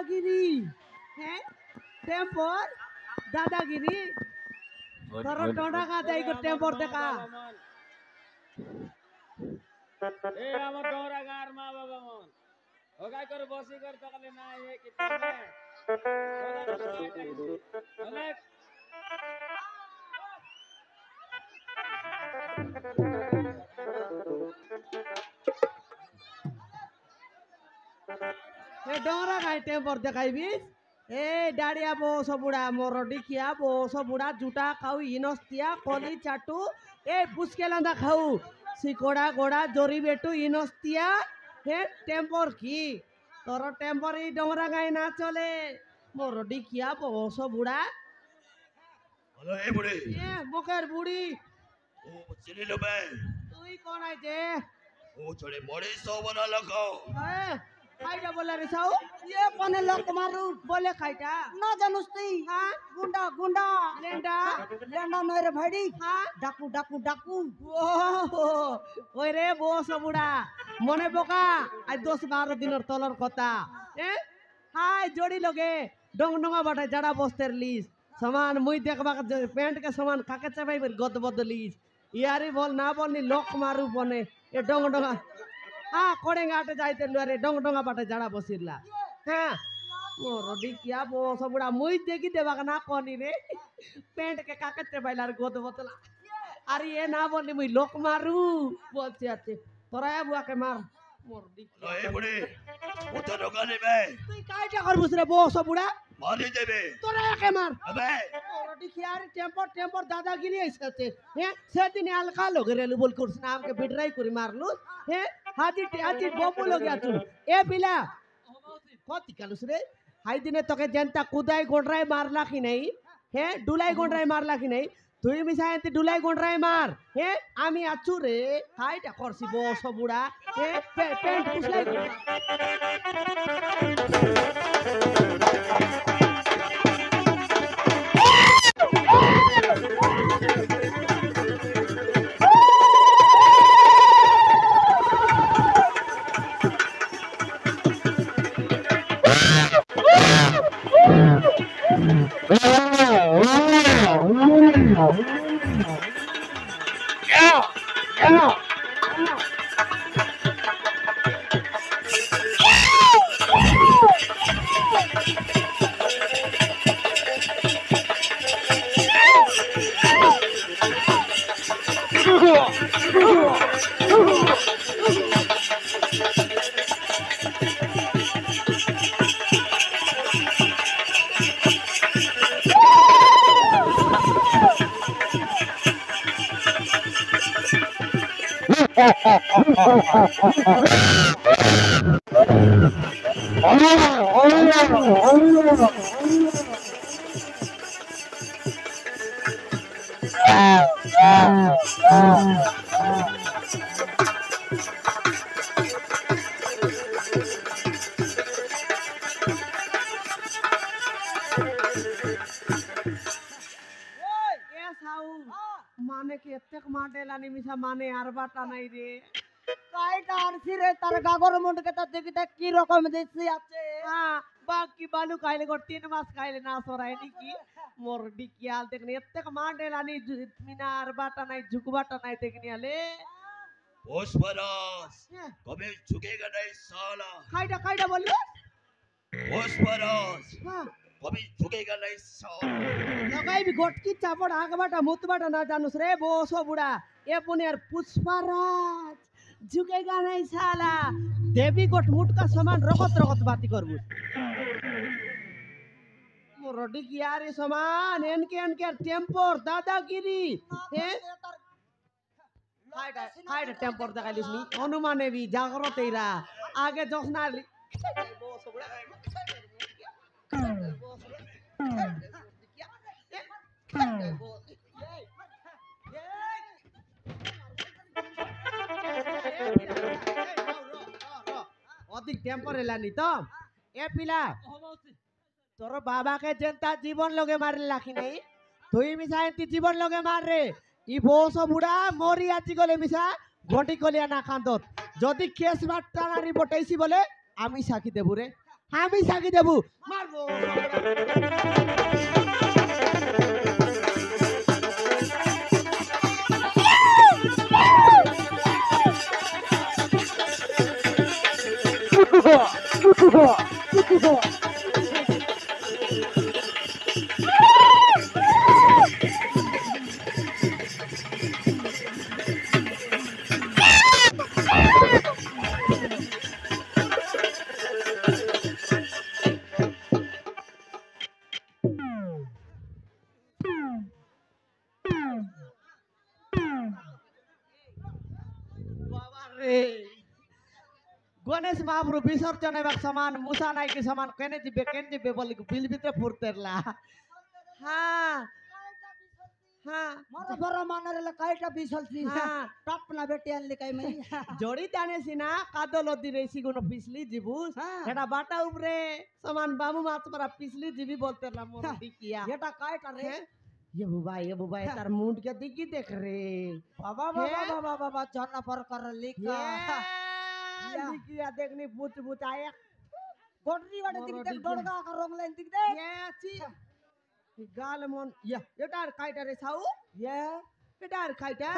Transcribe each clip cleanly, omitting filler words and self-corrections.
দাদাগিরি হ্যাঁ টেম্পর দাদাগিরি তোর ডোডা কা যাই গো টেম্পর দেখা এ আমার ডোরা গার মা বাবা মন ওগাই করে বসি কর তকলে না এ কি তুমি অনেক এ ডোরা গাই টেম্পর দেখাইবি এ ডাড়িয়া বো সবুড়া মরডি খিয়া বো সবুড়া জুটা খাও ইনস্তিয়া কলি চাটু এ পুষ্কেলান্দা খাও সিকোড়া গোড়া জরি বেটু ইনস্তিয়া হে টেম্পর কি তোর টেম্পর এই ডোরা গাই না চলে মরডি খিয়া বো সবুড়া হ্যালো এই বুড়ি এ মুখের বুড়ি ও চিনি লবে তুই কোন আইছে ও চড়ে মরে সবনা লাগাও খাইটা বলে রে সাউ ये कोने लोक मारू बोले खाइटा ना जानूस तुई हां गुंडा गुंडा लेंडा लेंडा नय रे भाईडी हां डाकू डाकू डाकू ओ ओय रे बो सबुडा मने बोका आज 10-12 दिनर तलर কথা এ হাই জড়ি লগে ডং ডঙ্গা বাটা জাড়া বস্তের লিস সমান মুই দেখবা প্যান্ট के সমান কাকে চাবাই গদ বদলিস ইয়ারি বল না বলনি লোক মারু বনে এ ডং ডঙ্গা हाँ कोड़ेंगे आटे जाते रे डोंग डोंगा बाटे जड़ा बसिरला हाँ मोर डिकिया बो सबुड़ा मुई देखी देवा ना कोनी रे पेंट के काकत ते बाइलार गोद बोतला अरे ये ना बोली मुई लोक मारू बोलते आते तोरा बुआ के मार मोर डिकिया হ্যালো এই বুড়ি ও তো দোকানে বে তুই কাইটা করবুস রে বো सबुड़ा মারি দেবে तोरा के मार আবে मोर डिकिया रे टेम्पर टेम्पर दादागिरी ऐसे हैं सेदिन अलका लोग रेलु बोल कुर्स नाम के बिडराई करी मारलु हैं हाजी हाजी बबू लोग आचु ए पिला कति कालुस रे हाई दिने तके जनता कुदाई गोंडराई मारला कि नहीं हे डुलाई गोंडराई मारला कि नहीं তুই মিছাইতে ডুলাই গোন্ডরাই মার হে আমি আছু রে কাইটা করছি বো সবুড়া হে পেন্ট কুছলাই माने के एतेक माटेला निमिषा माने আর বাটা নাই রে কাইটা আরছি রে তার গাগর মুন্ড কে তা দেখি তা কি রকম দিছি আছে হ্যাঁ বাকি বালু খাইলে গো 3 মাস খাইলে না সরাই নাকি মোর ডিকিয়াল দেখনি এতেক মাটেলা নি মিনার বাটা নাই ঝুক বাটা নাই দেখনি আলে ফসফরাস কবে ঝুকেগা नहीं साला কাইটা কাইটা বললো ফসফরাস হ্যাঁ কবে ঝুকেগা नहीं साला लगाई भी गोटकी चापड़ आग बाटा मुत बाटा ना जानूस रे बोसो बुड़ा ए पुनेर पुष्पराज झुकेगा नहीं साला देवी गोट मुट का समान रगत रगत बाती करबू मोरडी की यार ये समान एनके टेम्पर दादागिरी ए हाइड टेम्पर देखाइलिस नी अनुमाने भी जागरत एरा आगे जखना बोसो बुड़ा अधिक टेम्पर हेलानी तो ए पिला तोर बाबा के जनता जीवन लगे मारे लाखी नहीं तुई मिसा एंती जीवन लगे मार रे इ बोसो बुढ़ा मोरी आची गले मिसा घटी कलिया ना कांदत जदि केस बात टानारी बटाइसी बोले आमी साखी देबु रे আমি সাকি দেবো মারবো গণেশ মহাপ্রভু বিসর্জন এবং সমান মুসা নাইকে সমান কেনে দিবে বলি বিল ভিতরে ফুরতেরলা হ্যাঁ হ্যাঁ মর বড় মানের লে কাইটা বিছলছি হ্যাঁ। টপ না বেটি আনলি কাই মাই জড়ি জানেছি না কাদল দি রেসি কোন পিছলি জিবুস হ্যাঁ। এটা বাটা উপরে সমান বাবু মাছ মারা পিছলি জিবি বলতেরলা মোর দিকিয়া এটা কাইটা রে হ্যাঁ? ये बुबा तार मुंड के दिखी देख रे বাবা বাবা বাবা বাবা জন্না পর কর লিখা ये दिखिया देखनी भूत भूत आया গোটরি বাটে দিক দেখ মরো ডড়গা का রং লাইন দিক দেখ ये ची गाल मन ये टार काइटा रे साऊ ये ये टार काइटा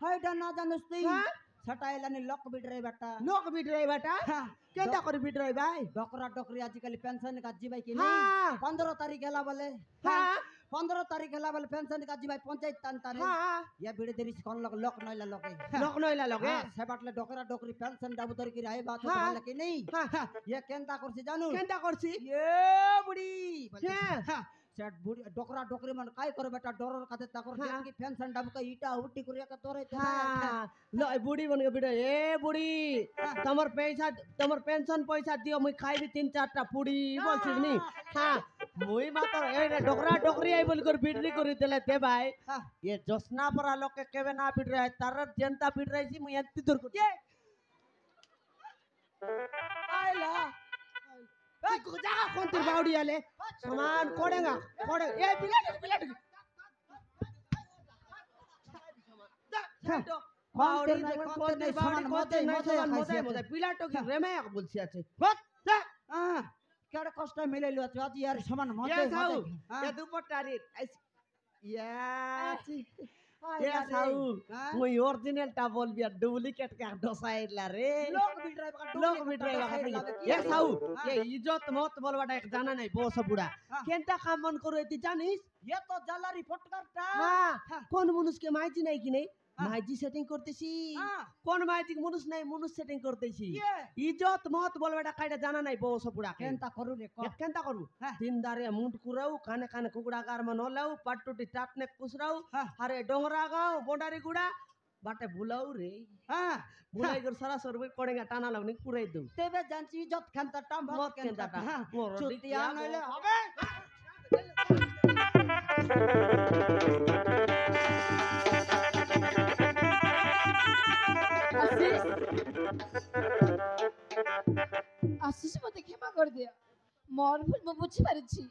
হাইটা না জানিস তুই হ্যাঁ? ছটাইলানি লক বিটরে বেটা लोक बिट रहे बेटा হ্যাঁ। केंदा कर बिट रहे भाई ডকরা ডকরি আজকাল পেনশন কাজি ভাই কি हाँ নেই 15 তারিখ হেলা বলে हाँ 15 তারিখ হেলা বলে পেনশন কাজি ভাই পঞ্চায়েত টান টানে हाँ ইয়া বিড়ে দেরি কোন লক লক নইলা লকে लोक नइला लगे সে বাটলে ডকরা ডকরি পেনশন ডাবু তরি কি রাই বাত হ্যাঁ। ভালো কি নেই हाँ ইয়া কেনতা করছি জানু केंदा करছি এ বুড়ি হ্যাঁ। সেট বুড়ি ডকরা ডকরি মান কাই করে বেটা ডরর কাতে তা করে হ্যাঁ। কি পেনশন ডাবু কা ইটা উটি করে কা তোরে हाँ लो बुढ़ी बन गई बेटा ए बुढ़ी তোমার পেনশন পয়সা দিও মুই খাইবি 3-4টা পুড়ি বলছিস নি হ্যাঁ মুই মাত্র এই রে ডকরা ডকরি আই বলি করে বিড়রি করে দিলে দে ভাই হ্যাঁ। ये জসনা পরা লোকে কেবে না বিড় রে তার জনতা বিড় রাইছি মুই এত্তি দূর করছি আইলা এই জায়গা কোন তোর বাউডি আলে সমান কোড়েঙ্গা কোড়ে এ বিলেট বাউডি কোন তোর বাউডি কোতে নাই সমান মজাই পিলাটো কি রেমে বলছি আছে কেডে কষ্ট মিলাইলো আজ ইয়ার সমান মজা ये साऊ ये दुपट्टारी ये साऊ मुई ओरिजिनल टा बोल बिया डुप्लीकेट का डोसाइला रे लोग बिट्राई बाका ये साऊ ये इज्जत मत बोलवाटा एक जाना नहीं बोस बुड़ा केनता काम मन करो एती जानिस ये तो जालारी फटकारटा हां कोन मनुष के माइजी नहीं कि नहीं माइजी सेटिंग করতেছি কোন মাইজি মনুষ নাই মনুষ সেটিং করতেছি ইজ্জত মত বলবাটা কাইটা জানা নাই বউস বুড়া কেনতা করু রে কেনতা করু তিন দারে মুন্ড কুরাও কানে কানে কুকুড়া গার মন হলাও পাটুটি টাটনে কুসরাও আরে ডোংরা গাও বন্ডারি গুড়া বাটে বুলাও রে হ্যাঁ বুলাই গর সারা সরবে কোড়েঙ্গা টানা লাগনি কুরাই দউ তেবে জানছি ইজ্জত খানতা টাম মত ভাত কেনতা কেনতা মোর চুতিয়া নইলে হবে আশিস মতে ক্ষমা করে দিও মোর ভুল মু বুঝি পারিছি